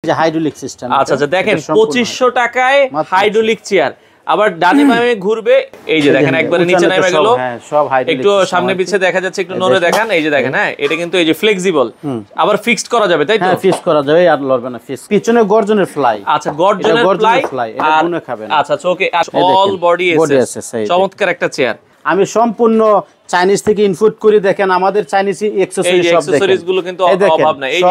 যে hydraulic system. আচ্ছা আচ্ছা, দেখেন 2500 টাকায় হাইড্রোলিক চেয়ার, আবার ডানে বামে ঘুরবে। এই যে দেখেন একবারে নিচে নেমে গেল, সব হাইড্রোলিক। একটু সামনে পিছে দেখা যাচ্ছে, একটু নড়ে দেখান। এই যে দেখেন, হ্যাঁ এটা কিন্তু এই যে ফ্লেক্সিবল, আবার ফিক্সড করা যাবে, তাই তো? হ্যাঁ ফিক্স করা যাবে, আর লড়বে না। ফিক্স পিছনে গর্জনের ফ্লাই। আচ্ছা, গর্জনের ফ্লাই, এটা গুনে খাবে না। আচ্ছা ওকে, অল বডি এসএস, চমৎকার একটা চেয়ার। আমি সম্পূর্ণ চাইনিজ থেকে ইনপুট করি। দেখেন আমাদের চাইনিজ অ্যাকসেসরিজ গুলো কিন্তু অভাব নাই। এই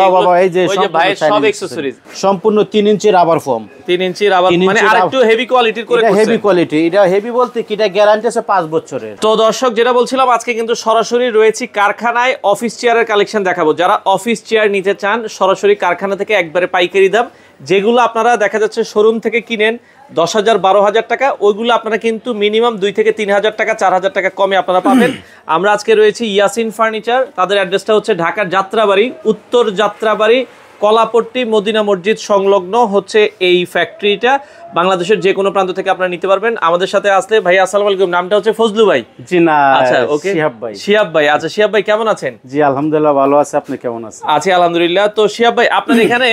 যে ভাই সব অ্যাকসেসরিজ সম্পূর্ণ 3 ইঞ্চি রাবার ফোম। 3 ইঞ্চি রাবার, মানে আরেকটু হেভি কোয়ালিটির করে করছে। হেভি কোয়ালিটি, এটা হেভি বলতে কি, এটা গ্যারান্টি আছে 5 বছরের। তো দর্শক, যেটা বলছিলাম, আজকে কিন্তু সরাসরি রয়েছে কারখানায় অফিস চেয়ারের কালেকশন দেখাবো। যারা অফিস চেয়ার নিতে চান সরাসরি কারখানা থেকে একবারে পাইকারি দাম, যেগুলো আপনারা দেখা যাচ্ছে শোরুম থেকে কিনেন 10,000 12,000 টাকা, ওইগুলো আপনারা কিন্তু মিনিমাম 2 থেকে 3,000 টাকা 4,000 টাকা কমে আপনারা পাবেন। আমরা আজকে রয়েছি ইয়াসিন ফার্নিচার, তাদের অ্যাড্রেসটা হচ্ছে ঢাকার যাত্রাবাড়ি, উত্তর যাত্রাবাড়ি, কলাপট্টি মদিনা মসজিদ সংলগ্ন হচ্ছে এই ফ্যাক্টরিটা। বাংলাদেশের যে কোনো প্রান্ত থেকে আপনারা নিতে পারবেন। আমাদের সাথে আসলে ভাই, আসসালামু আলাইকুম, নামটা হচ্ছে ফজলু ভাই? জি না, আচ্ছা ওকে, শিহাব ভাই। শিহাব ভাই, আচ্ছা শিহাব ভাই কেমন আছেন? জি আলহামদুলিল্লাহ ভালো আছে, আপনি কেমন আছেন? আছি আলহামদুলিল্লাহ। তো শিহাব ভাই, আপনার এখানে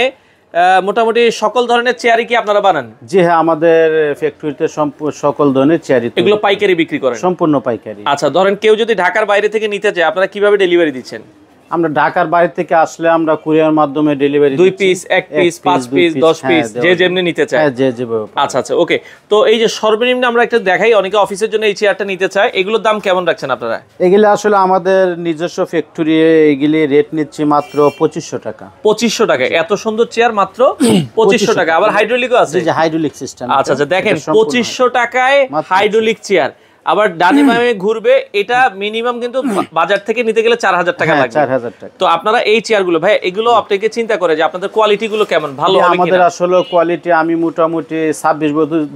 মোটামুটি সকল ধরনের চেয়ারই কি আপনারা বানান? জি হ্যাঁ, আমাদের ফ্যাক্টরিতে সকল ধরনের চেয়ারই। এগুলো পাইকারি বিক্রি করেন? সম্পূর্ণ পাইকারি। আচ্ছা, ধরেন কেউ যদি ঢাকার বাইরে থেকে নিতে চায়, আপনারা কিভাবে ডেলিভারি দিচ্ছেন? আমরা ঢাকার বাইরে থেকে আসলে আমরা কুরিয়ার মাধ্যমে delivery 2 piece, 1 piece, 5 piece, 10 piece, যে যেমনি নিতে চায়। হ্যাঁ যে যেভাবে। আচ্ছা আচ্ছা ওকে। তো এই যে সর্বনিম্ন আমরা একটা দেখাই, অনেকে অফিসের জন্য এই চেয়ারটা নিতে চায়, এগুলোর দাম কেমন রাখছেন আপনারা? এগুলো আসলে আমাদের নিজস্ব ফ্যাক্টরি, এগুলি রেট নিচ্ছি মাত্র 2500 টাকা। 2500 টাকা? এত সুন্দর চেয়ার মাত্র 2500 টাকা। আবার হাইড্রোলিকও আছে? যে হাইড্রোলিক সিস্টেম। আচ্ছা আচ্ছা, দেখেন 2500 টাকায় হাইড্রোলিক চেয়ার, আবার ডানে বামে ঘুরবে। এটা মিনিমাম কিন্তু বাজার থেকে নিতে গেলে 4000 টাকা লাগবে। 4000 টাকা। তো আপনারা এই চেয়ারগুলো ভাই, এগুলো আপনাকে চিন্তা করে যে আপনাদের কোয়ালিটি গুলো কেমন, ভালো হবে কিনা? আমাদের আসলে কোয়ালিটি, আমি মোটামুটি 26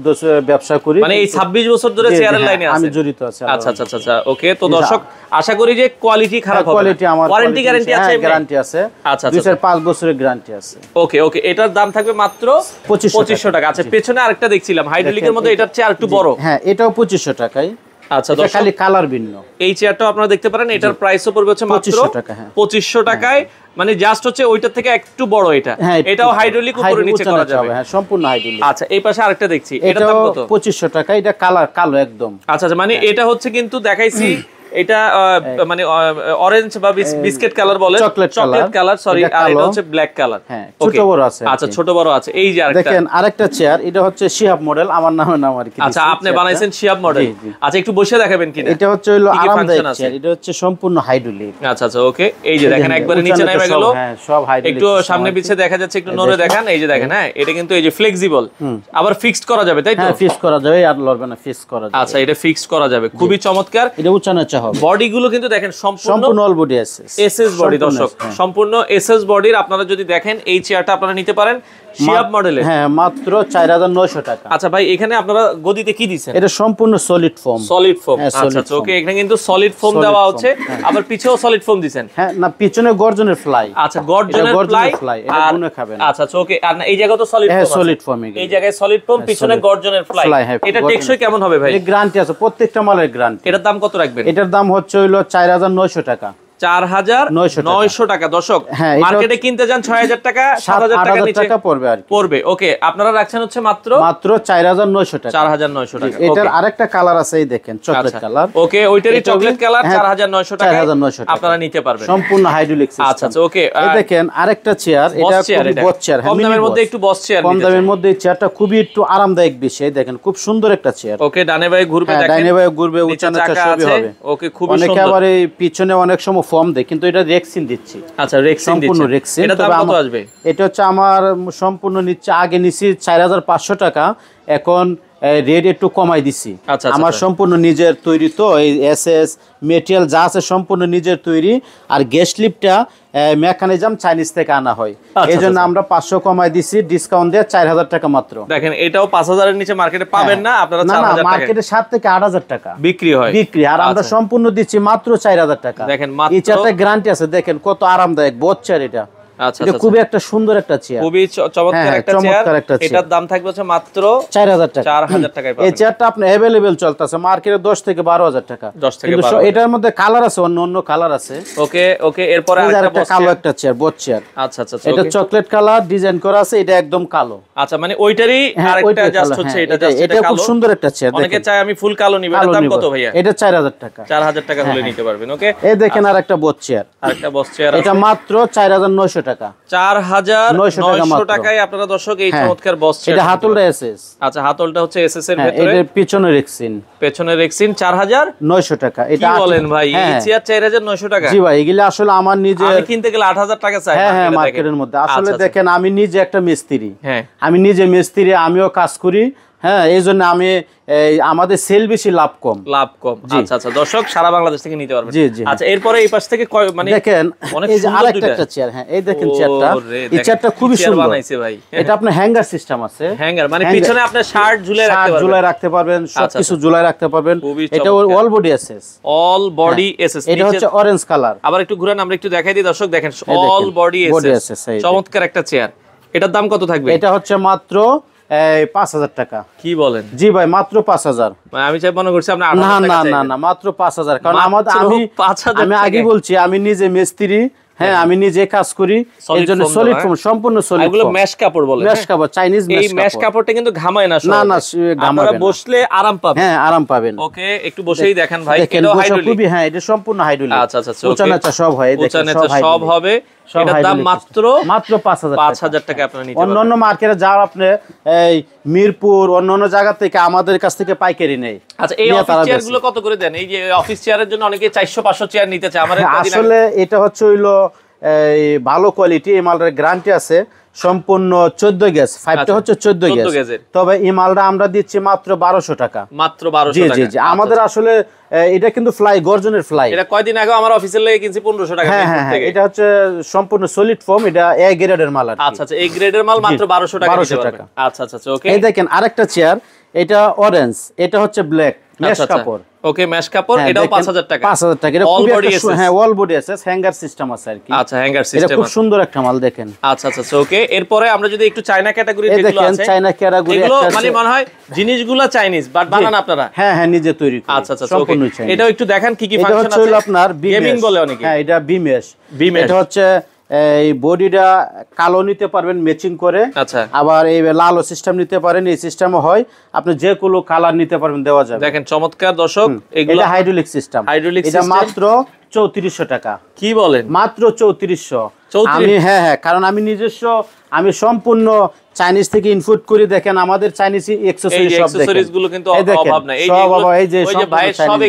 বছর ব্যবসা করি, মানে এই 26 বছর ধরে চেয়ারের লাইনে আছেন? আমি জড়িত আছি। আচ্ছা আচ্ছা আচ্ছা ওকে। তো দর্শক, আশা করি যে কোয়ালিটি খারাপ হবে না। কোয়ালিটি আমার ওয়ারেন্টি গ্যারান্টি আছে? গ্যারান্টি আছে। আচ্ছা 5 বছরের গ্যারান্টি আছে। ওকে ওকে, এটার দাম থাকবে মাত্র 2500 টাকা। আচ্ছা, পেছনে আরেকটা দেখছিলাম হাইড্রোলিকের মধ্যে, এটার চেয়ার একটু বড়। হ্যাঁ এটাও 2500 টাকায়। আচ্ছা দর্শক, খালি কালার ভিন্ন। এই চেয়ারটাও আপনারা দেখতে পারেন, এটার প্রাইসও পড়বে হচ্ছে মাত্র 2500 টাকায়। মানে জাস্ট হচ্ছে ওইটার থেকে একটু বড় এটা। এটাও হাইড্রোলিক, উপরে নিচে করা যাবে। হ্যাঁ সম্পূর্ণ হাইড্রোলিক। আচ্ছা, এই পাশে আরেকটা দেখছি, এটার দাম কত? 2500 টাকা। এটা কালার কালো একদম। আচ্ছা আচ্ছা, মানে এটা হচ্ছে কিন্তু দেখাইছি, এটা মানে অরেঞ্জ বা বিস্কিট কালার বলে, চকলেট কালার, সরি, আর এটা হচ্ছে ব্ল্যাক কালার। হ্যাঁ ছোট বড় আছে। আচ্ছা, ছোট বড় আছে। এই যে আরেকটা দেখেন, আরেকটা চেয়ার, এটা হচ্ছে শিহাব মডেল, আমার নাম আর কি। আচ্ছা, আপনি বানাইছেন শিহাব মডেল? আচ্ছা, একটু বসে দেখাবেন কিনা? এটা হচ্ছে হলো আরামদায়ক চেয়ার, এটা হচ্ছে সম্পূর্ণ হাইড্রোলিক। আচ্ছা আচ্ছা ওকে। এই যে দেখেন একবারে নিচে নেমে গেল, হ্যাঁ সব হাইড্রোলিক। একটু সামনে পিছে দেখা যাচ্ছে, একটু নড়ে দেখান। এই যে দেখেন, হ্যাঁ এটা কিন্তু এই যে ফ্লেক্সিবল, আবার ফিক্সড করা যাবে, তাই তো? হ্যাঁ ফিক্স করা যাবে, আর লড়বে না, ফিক্স করা যাবে। আচ্ছা, এটা ফিক্সড করা যাবে, খুবই চমৎকার। এটা উচ্চারণা হবে। বডি গুলো কিন্তু দেখেন সম্পূর্ণ অল বডি এসএস বডি। দর্শক, সম্পূর্ণ এসএস বডির আপনারা যদি দেখেন, এই চেয়ারটা আপনারা নিতে পারেন শিহাব মডেলের। হ্যাঁ মাত্র 4900 টাকা। আচ্ছা ভাই, এখানে আপনারা গদিতে কি দিবেন? এটা সম্পূর্ণ সলিড ফোম। Solid foam. আচ্ছা আচ্ছা ওকে, এখানে কিন্তু সলিড ফোম দেওয়া হচ্ছে, আবার পিছেও সলিড ফোম দিবেন? হ্যাঁ না, পিছনে গর্জনের ফ্লাই। আচ্ছা, গর্জনের ফ্লাই, এটা গুনে খাবে না। আচ্ছা ওকে। আর এই জায়গায় তো সলিড ফোম। হ্যাঁ সলিড ফোম। এই জায়গায় সলিড ফোম, পিছনে গর্জনের ফ্লাই। এটা টেকসই কেমন হবে ভাই? এর গ্যারান্টি আছে, প্রত্যেকটা মালের গ্যারান্টি। এটার দাম কত রাখবেন? এটার দাম হচ্ছে হলো 4900 টাকা। 4900 টাকা। দর্শক, মার্কেটে কিনতে যান 6000 টাকা, 7000 টাকা নিচে পড়বে আর কি। পড়বে। ওকে, আপনারা রাখছেন হচ্ছে মাত্র 4900 টাকা। 4900 টাকা। এটার আরেকটা কালার আছে, এই দেখেন চকলেট কালার। ওকে, ওইটারই চকলেট কালার, 4900 টাকা। 4900 টাকা আপনারা নিতে পারবেন, সম্পূর্ণ হাইড্রোলিক সিস্টেম। আচ্ছা আচ্ছা ওকে। এই দেখেন আরেকটা চেয়ার, এটা বস চেয়ার। কম দামের মধ্যে একটু বস চেয়ার। কম দামের মধ্যে এই চেয়ারটা খুবই একটু আরামদায়ক বেশি। এই দেখেন খুব সুন্দর একটা চেয়ার। ওকে, ডানে বায়ে ঘুরবে, দেখেন ডানে বায়ে ঘুরবে, উচ্চারণ সবই হবে। ওকে, খুবই সুন্দর। অনেকে আবার এই পিছনে অনেক সময় ফর্ম দেয়, কিন্তু এটা রেক্সিন দিচ্ছি। আচ্ছা, রেক্সিন দিচ্ছি। সম্পূর্ণ রেক্সিন। এটা দাম কত আসবে? এটা হচ্ছে আমার সম্পূর্ণ নিচ্ছে, আগে নিছি 4500 টাকা, এখন রেট একটু কমাই দিছি। আমার সম্পূর্ণ নিজের তৈরি, তো এই এসএস মেটেরিয়াল যা আছে সম্পূর্ণ নিজের তৈরি। আর গ্যাস লিফটটা মেকানিজম চাইনিজ থেকে আনা হয়, এই জন্য আমরা 500 কমাই দিছি, ডিসকাউন্ট দিয়ে 4000 টাকা মাত্র। দেখেন, এটাও 5000 এর নিচে মার্কেটে পাবেন না আপনারা। 4000 টাকা মার্কেটে 7 থেকে 8000 টাকা বিক্রি হয়, আর আমরা সম্পূর্ণ দিচ্ছি মাত্র 4000 টাকা। দেখেন, এই চেয়ারটা গ্যারান্টি আছে। দেখেন কত আরামদায়ক বস চেয়ার এটা। আচ্ছা এটা খুবই একটা সুন্দর একটা চেয়ার, খুবই চমৎকার একটা চেয়ার। এটার দাম থাকবে হচ্ছে মাত্র 4000 টাকা। 4000 টাকায় পাবেন। এই চেয়ারটা আপনি अवेलेबल চলতেছে মার্কেটে 10 থেকে 12000 টাকা। 10 থেকে কিন্তু 12। এটার মধ্যে কালার আছে, অন্য কালার আছে। ওকে ওকে, এরপরে আরেকটা কালো একটা চেয়ার, বোট চেয়ার। আচ্ছা আচ্ছা, এটা চকলেট কালার ডিজাইন করা আছে, এটা একদম কালো। আচ্ছা, মানে ওইটারই আরেকটা জাস্ট হচ্ছে এটা খুব সুন্দর একটা চেয়ার। অনেকে চায় আমি ফুল কালো নিব, এটার দাম কত ভাইয়া? এটা 4000 টাকা। 4000 টাকা হলে নিতে পারবেন। ওকে, এই দেখেন আরেকটা বোট চেয়ার, আরেকটা বস চেয়ার, এটা মাত্র 4900 টাকা। 4900 টাকায় আপনারা দর্শক এই চমৎকার বস চেয়ার। এটা হাতলটা এসএস। আচ্ছা, হাতলটা হচ্ছে এসএস এর ভিতরে, এর পিছনে রেক্সিন, পেছনে রেক্সিন। 4900 টাকা। এটা কি বলেন ভাই? এই চেয়ার 4900 টাকা? জি ভাই, এগুলা আসলে আমার নিজে আমি কিনতে গেলে 8000 টাকা চাই মার্কেটের মধ্যে। আসলে দেখেন, আমি নিজে একটা মিস্ত্রি, হ্যাঁ আমি নিজে মিস্ত্রি, আমিও কাজ করি। হ্যাঁ, এই জন্য আমি আমাদের সেল বেশি, লাভ কম। আচ্ছা আচ্ছা, দর্শক সারা বাংলাদেশ থেকে নিতে পারবেন। জি জি। আচ্ছা, এরপরে এই পাশ থেকে মানে দেখেন, এই যে আরেকটা একটা চেয়ার, হ্যাঁ এই দেখেন চেয়ারটা, এই চেয়ারটা খুবই সুন্দর বানাইছে ভাই। এটা আপনার হ্যাঙ্গার সিস্টেম আছে। হ্যাঙ্গার মানে পিছনে আপনি শার্ট ঝুলায় রাখতে পারবেন, সবকিছু ঝুলায় রাখতে পারবেন। এটা all body SS, all body SS. এটা হচ্ছে অরেঞ্জ কালার। আবার একটু ঘুরান, আমরা একটু দেখাই দিই দর্শক, দেখেন অল বডি এসএস, চমৎকার একটা চেয়ার। এটার দাম কত থাকবে? এটা হচ্ছে মাত্র 5000 টাকা। কি বলেন? জি ভাই, মাত্র 5000। আমি চাই মনে করছি আপনি 8000 টাকা চাইবেন। না না, মাত্র 5000। কারণ আমি আগে বলছি, আমি নিজে মিস্ত্রি, হ্যাঁ আমি নিজে কাজ করি, এই জন্য সলিড ফোম, সম্পূর্ণ সলিড। এগুলো মেশ কাপড় বলে, মেশ কাপড়, চাইনিজ মেশ কাপড়। এই মেশ কাপড়টা কিন্তু ঘামায় না। না না, আপনারা বসলে আরাম পাবেন। হ্যাঁ, আরাম পাবেন। ওকে, একটু বসেই দেখেন ভাই, এটাও হাইড্রোলিক। হ্যাঁ, এটা সম্পূর্ণ হাইড্রোলিক। আচ্ছা আচ্ছা, উঁচা নিচা সব হয়, উঁচা নিচা সব হবে। এটার দাম মাত্র 5000 টাকা আপনারা নিতে পারবেন। অন্যান্য মার্কেটে যাও আপনি, এই মিরপুর অন্যান্য জায়গা থেকে আমাদের কাছ থেকে পাইকারি নেই। আচ্ছা, এই অফিস চেয়ার গুলো কত করে দেন? এই যে অফিস চেয়ারের জন্য অনেকে 400-500 চেয়ার নিতে চায়। আমাদের আসলে এটা হচ্ছে হইলো এই ভালো কোয়ালিটি, এই মালটার গ্যারান্টি আছে, সম্পূর্ণ 14 গেজ, 5টা হচ্ছে 14 গেজ। তবে এই মালটা আমরা দিচ্ছি মাত্র 1200 টাকা। মাত্র 1200 টাকা। জি জি। আমাদের আসলে এটা কিন্তু ফ্লাই, গর্জনের ফ্লাই। এটা কয়দিন আগে আমার অফিসের লেগে কিনছি 1500 টাকা। হ্যাঁ, এটা হচ্ছে সম্পূর্ণ সলিড ফোম, এটা এ গ্রেডের মাল। আচ্ছা আচ্ছা, এই গ্রেডের মাল মাত্র 1200 টাকা। 1200 টাকা। আচ্ছা আচ্ছা, ওকে। এই দেখেন আরেকটা চেয়ার, এটা অরেঞ্জ, এটা হচ্ছে ব্ল্যাক, মেশ কাপড়। ওকে, মেশ কাপড়, এটাও 5000 টাকা। 5000 টাকা। এটা অল বডি এসএস। হ্যাঁ, all body SS, hanger system আছে আর কি। আচ্ছা, হ্যাঙ্গার সিস্টেম। এটা খুব সুন্দর একটা মাল, দেখেন। আচ্ছা আচ্ছা, ওকে। এরপরে আমরা যদি একটু চায়না ক্যাটাগরি যেগুলো আছে, চায়না ক্যাটাগরি, এগুলো মানে মনে হয় জিনিসগুলো চাইনিজ, বাট বানান আপনারা? হ্যাঁ হ্যাঁ, নিজে তৈরি করি। আচ্ছা আচ্ছা, সম্পূর্ণ চাইনিজ। এটাও একটু দেখেন কি কি ফাংশন আছে। এটা হচ্ছে আপনার গেমিং বলে অনেকে। হ্যাঁ, এটা বিমেশ। এটা হচ্ছে এই বডিটা কালো নিতে পারবেন ম্যাচিং করে। আচ্ছা, আবার এই লালও সিস্টেম নিতে পারেন, এই সিস্টেমও হয়, আপনি যে কোনো কালার নিতে পারবেন, দেওয়া যাবে। দেখেন চমৎকার দর্শক, এগুলো হাইড্রোলিক সিস্টেম। এটা মাত্র 3400 টাকা। কি বলেন? মাত্র 3400। আমি হ্যাঁ, কারণ আমি নিজস্ব, আমি সম্পূর্ণ চাইনিজ থেকে ইনপুট করি। দেখেন আমাদের চাইনিজ অ্যাকসেসরিজ গুলো কিন্তু অভাব নাই। এই যে ভাই সব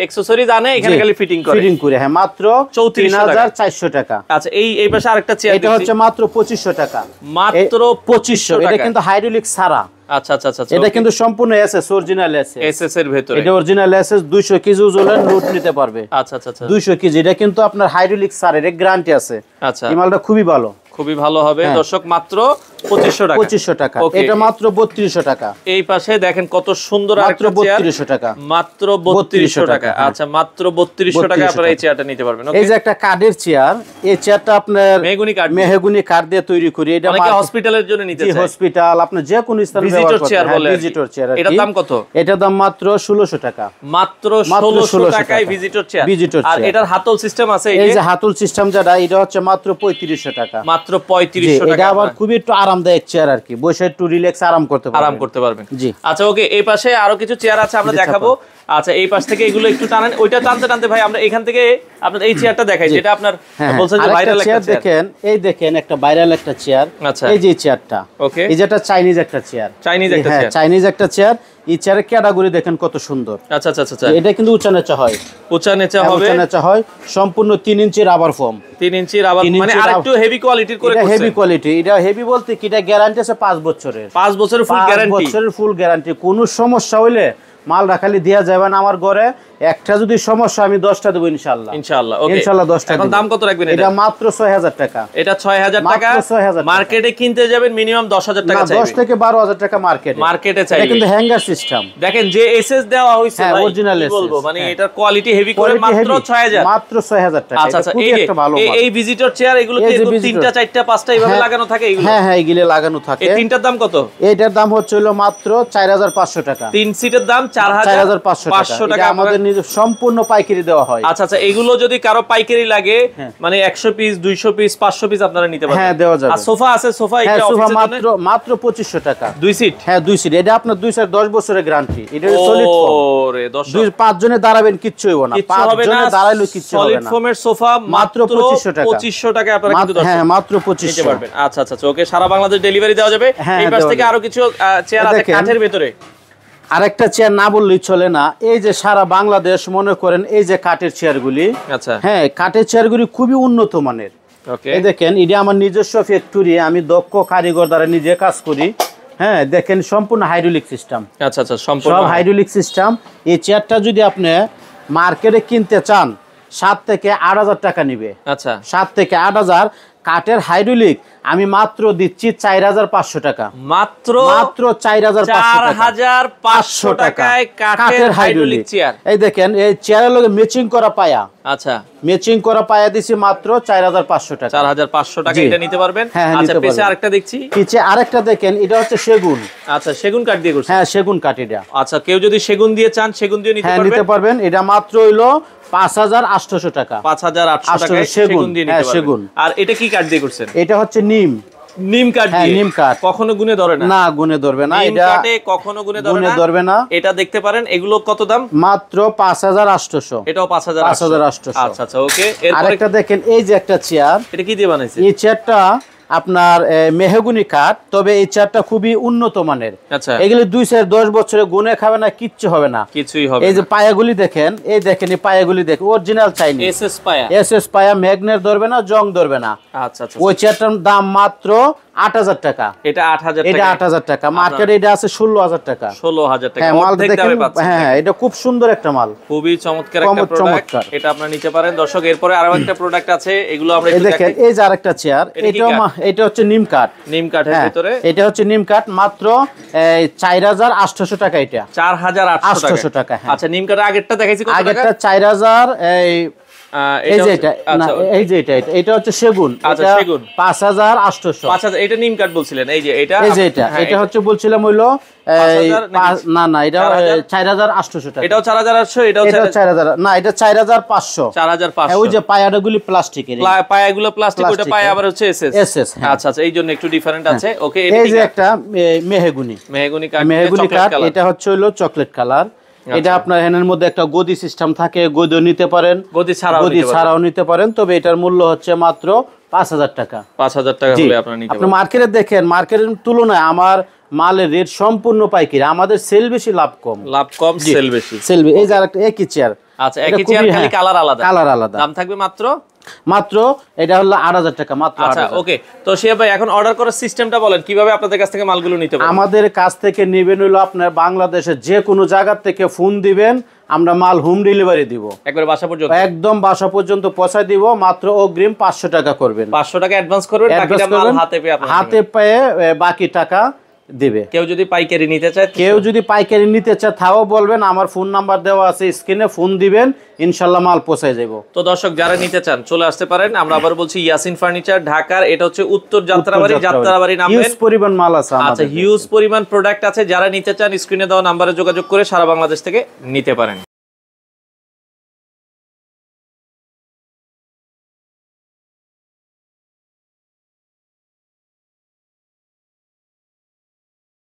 অ্যাকসেসরিজ আনে, এখানে খালি ফিটিং করে। হ্যাঁ, মাত্র 3400 টাকা। আচ্ছা, এই পাশে আরেকটা চেয়ার, এটা হচ্ছে মাত্র 2500 টাকা। মাত্র 2500 টাকা। এটা কিন্তু হাইড্রোলিক ছাড়া। আচ্ছা আচ্ছা আচ্ছা, এটা কিন্তু সম্পূর্ণ এসএস, অরিজিনাল এসএস এর ভিতরে। এটা অরিজিনাল এসএস, 200 কেজি ওজনের লোড নিতে পারবে। আচ্ছা আচ্ছা আচ্ছা, 200 কেজি। এটা কিন্তু আপনার হাইড্রোলিক ছাড়া, এর গ্যারান্টি আছে। আচ্ছা, এই মালটা খুবই ভালো, খুবই ভালো হবে দর্শক। মাত্র 2500 টাকা। 2500 টাকা। এটা মাত্র 3200 টাকা। এই পাশে দেখেন কত সুন্দর আরেকটা চেয়ার, 3200 টাকা। মাত্র 3200 টাকা। আচ্ছা, মাত্র 3200 টাকা আপনারা এই চেয়ারটা নিতে পারবেন। এই যে একটা কাঠের চেয়ার, এই চেয়ারটা আপনার মেহগনি কাঠ দিয়ে তৈরি করি। এটা অনেকে হসপিটালের জন্য নিতে চায়। হসপিটাল, আপনি যে কোনো স্থানে ব্যবহার করতে পারেন। Visitor chair. এটার দাম কত? এটার দাম মাত্র 1600 টাকা। মাত্র 1600 টাকায় ভিজিটর চেয়ার। আর এটার হাতল সিস্টেম আছে। এই যে হাতল সিস্টেম যেটা, এটা হচ্ছে মাত্র 3500 টাকা। মাত্র 3500 টাকা। এটা আবার খুবই একটু আরামদায়ক চেয়ার আর কি, বসে একটু রিল্যাক্স আরাম করতে পারবেন। জি। আচ্ছা, ওকে। এই পাশে আরো কিছু চেয়ার আছে, আমরা দেখাবো। আচ্ছা, এই পাশ থেকে এগুলো একটু টানেন, ওইটা টানতে টানতে ভাই আমরা এখান থেকে আপনার এই চেয়ারটা দেখাই, যেটা আপনার বলছেন যে ভাইরাল একটা চেয়ার। দেখেন, এই দেখেন একটা ভাইরাল একটা চেয়ার। আচ্ছা, এই যে চেয়ারটা, ওকে, এই যেটা চাইনিজ একটা চেয়ার। চাইনিজ একটা চেয়ার। এই চেয়ারের ক্যাটাগরি দেখেন কত সুন্দর। আচ্ছা আচ্ছা আচ্ছা, এটা কিন্তু উঁচা নিচা হয়। উঁচা নিচা হবে, উঁচা নিচা হয়। সম্পূর্ণ 3 ইঞ্চি রাবার ফোম। 3 ইঞ্চি রাবার, মানে আরেকটু হেভি কোয়ালিটির করে করছে। Heavy quality. এটা হেভি বলতে কি, এটা গ্যারান্টি আছে 5 বছরের। 5 বছরের ফুল গ্যারান্টি। 5 বছরের ফুল গ্যারান্টি। কোনো সমস্যা হইলে মাল রাখালি দেয়া যাবে না আমার ঘরে। একটা যদি সমস্যা আমি 10টা দেব ইনশাআল্লাহ। ইনশাআল্লাহ ওকে ইনশাআল্লাহ 10টা। এখন দাম কত রাখবেন এটা মাত্র 6000 টাকা। এটা 6000 টাকা। মার্কেটে কিনতে যাবেন মিনিমাম 10000 টাকা চাইবে। 10 থেকে 12000 টাকা মার্কেটে চাইবে। এটা কিন্তু হ্যাঙ্গার সিস্টেম। দেখেন যে এসএস দেওয়া হইছে ভাই অরিজিনাল কি বলবো মানে এটার কোয়ালিটি হেভি করে মাত্র 6000। মাত্র 6000 টাকা। আচ্ছা আচ্ছা এই ভিজিটর চেয়ার এগুলো কি 3টা 4টা 5টা এইভাবে লাগানো থাকে এগুলো? হ্যাঁ এগুলো লাগানো থাকে। এই তিনটার দাম কত? এটার দাম হচ্ছে হলো মাত্র 4500 টাকা। 3 সিটের দাম 4500 টাকা। আমাদের নিজে সম্পূর্ণ পাইকারি দেওয়া হয়। আচ্ছা আচ্ছা এগুলো যদি কারো পাইকারি লাগে মানে 100 পিস 200 পিস 500 পিস আপনারা নিতে পারবেন। হ্যাঁ দেওয়া যাবে। আর সোফা আছে সোফা এটা অফিসের জন্য মাত্র 2500 টাকা। 2 সিট? হ্যাঁ 2 সিট। এটা আপনার 2 সিট 10 বছরের গ্যারান্টি। এটা সলিড ফোম। ওরে 5 জনে দাঁড়াবেন কিচ্ছু হবে না। 5 জনে দাঁড়াইলে কিচ্ছু হবে না। সলিড ফোমের সোফা মাত্র 2500 টাকা আপনারা কিন্তু হ্যাঁ মাত্র 2500 নিতে পারবেন। আচ্ছা আচ্ছা ওকে সারা বাংলাদেশ ডেলিভারি দেওয়া যাবে। এই পাশ থেকে আরো কিছু চেয়ার আছে কাঠের ভিতরে। আরেকটা চেয়ার না বললেই চলে না। এই যে সারা বাংলাদেশ মনে করেন এই যে কাঠের চেয়ারগুলি, আচ্ছা হ্যাঁ কাঠের চেয়ারগুলি খুবই উন্নত মানের। ওকে এই দেখেন এটা আমার নিজস্ব ফ্যাক্টরি, আমি দক্ষ কারিগর দ্বারা নিজে কাজ করি। হ্যাঁ দেখেন সম্পূর্ণ হাইড্রোলিক সিস্টেম। আচ্ছা আচ্ছা সম্পূর্ণ সব হাইড্রোলিক সিস্টেম। এই চেয়ারটা যদি আপনি মার্কেটে কিনতে চান 7 থেকে 8000 টাকা নিবে। আচ্ছা 7 থেকে 8000 কাঠের হাইড্রোলিক আমি মাত্র দিচ্ছি 4500 টাকা। মাত্র 4500 টাকায় কাঠের হাইড্রোলিক চেয়ার। এই দেখেন এই চেয়ারের লগে ম্যাচিং করা পায়া। আচ্ছা ম্যাচিং করা পায়া দিছি মাত্র 4500 টাকা। 4500 টাকা এটা নিতে পারবেন। আচ্ছা পিছে আরেকটা দেখছি। পিছে আরেকটা দেখেন এটা হচ্ছে সেগুন। আচ্ছা সেগুন কাঠ দিয়ে করছে? হ্যাঁ সেগুন কাঠ এটা। আচ্ছা কেউ যদি সেগুন দিয়ে চান সেগুন দিয়ে নিতে পারবেন? হ্যাঁ নিতে পারবেন। এটা মাত্র হইলো 5800 টাকা। 5800 টাকায় সেগুন দিয়ে নিতে পারবেন। আর এটা কি কাঠ দিয়ে করছেন? এটা হচ্ছে নিম কাঠ দিয়ে। নিম কাঠ কখনো গুনে ধরে না? না গুনে ধরবে না। এটা কাটে কখনো গুনে ধরবে না। এটা দেখতে পারেন। এগুলো কত দাম? মাত্র 5800। এটাও 5800। আচ্ছা আচ্ছা ওকে। আরেকটা দেখেন এই যে একটা চেয়ার। এটা কি দিয়ে বানাইছে? এই চেয়ারটা আপনার মেহগুনি কাঠ, তবে এই চেয়ারটা খুবই উন্নত মানের। আচ্ছা এগুলি 2-10 বছরে গুনে খাবে না, কিচ্ছু হবে না, কিছুই হবে। এই যে পায়াগুলি দেখেন, এই দেখেন এই পায়াগুলি দেখেন অরিজিনাল চাইনিজ এসএস পায়া, ম্যাগনেট ধরবে না, জং ধরবে না। আচ্ছা আচ্ছা ওই চেয়ারটার দাম মাত্র 8000 টাকা। এটা 8000 টাকা। এটা 8000 টাকা। মার্কেটে এটা আছে 16000 টাকা। 16000 টাকা। হ্যাঁ মাল দেখেন। হ্যাঁ এটা খুব সুন্দর একটা মাল, খুবই চমৎকার একটা প্রোডাক্ট। এটা আপনারা নিতে পারেন দর্শক। এরপরে আরো একটা প্রোডাক্ট আছে, এগুলো আমরা একটু দেখেন। এই যে আরেকটা চেয়ার, এটা হচ্ছে নিম কাঠ। নিম কাঠের ভিতরে এটা হচ্ছে নিম কাঠ। মাত্র 4800 টাকা। এটা 4800 টাকা। আচ্ছা নিম কাঠের আগেরটা দেখাইছি কত টাকা? আগেরটা 4000। এই যে এটা না, এই যে এটা হচ্ছে সেগুন। আচ্ছা সেগুন 5800। 5000 এটা নিম কাঠ বলছিলেন। এই যে এটা হচ্ছে বলছিলাম হইলো না এটা 4800 টাকা। এটাও 4800। এটাও 4000 না, এটা 4500। 4500। ওই যে পায়াগুলি প্লাস্টিকের, পায়াগুলো প্লাস্টিক, ওটা পায়া আবার হচ্ছে এসএস। আচ্ছা আচ্ছা এই জন্য একটু ডিফারেন্ট আছে। ওকে এই যে একটা মেহগুনি কাঠ। এটা হচ্ছে হইলো চকলেট কালার। এটা আপনার এর মধ্যে একটা গদি সিস্টেম থাকে, গদিও নিতে পারেন, গদি ছাড়াও নিতে পারেন। তবে এটার মূল্য হচ্ছে মাত্র 5000 টাকা। 5000 টাকা হলে আপনারা নিতে পারবেন। আপনি মার্কেটে দেখেন, মার্কেটের তুলনায় আমার মালের রেট সম্পূর্ণ পাইকারি। আমাদের সেল বেশি, লাভ কম, সেল বেশি। এই যে আরেকটা একই চেয়ার। আচ্ছা একই চেয়ার, খালি কালার আলাদা। দাম থাকবে মাত্র এটা হলো 8000 টাকা মাত্র। আচ্ছা ওকে। তো শিয়া ভাই এখন অর্ডার করার সিস্টেমটা বলেন, কিভাবে আপনাদের কাছ থেকে মালগুলো নিতে পারবেন? আমাদের কাছ থেকে নেবেন হলো আপনার বাংলাদেশের যে কোনো জায়গা থেকে ফোন দিবেন, আমরা মাল হোম ডেলিভারি দিব। একবার বাসা পর্যন্ত? একদম বাসা পর্যন্ত পৌঁছায় দিব। মাত্র অগ্রিম 500 টাকা করবেন। 500 টাকা অ্যাডভান্স করবেন, বাকিটা মাল হাতে পেয়ে বাকি টাকা দিবে। কেউ যদি পাইকারি নিতে চায় তাও বলবেন, আমার ফোন নাম্বার দেওয়া আছে স্ক্রিনে, ফোন দিবেন, ইনশাআল্লাহ মাল পৌঁছায় যাব। তো দর্শক যারা নিতে চান চলে আসতে পারেন। আমরা আবার বলছি ইয়াসিন ফার্নিচার ঢাকার, এটা হচ্ছে উত্তর যাত্রাবাড়ি নামে। হিউজ পরিমাণ মাল আছে আমাদের। আচ্ছা হিউজ পরিমাণ প্রোডাক্ট আছে। যারা নিতে চান স্ক্রিনে দেওয়া নম্বরে যোগাযোগ করে সারা বাংলাদেশ থেকে নিতে পারেন।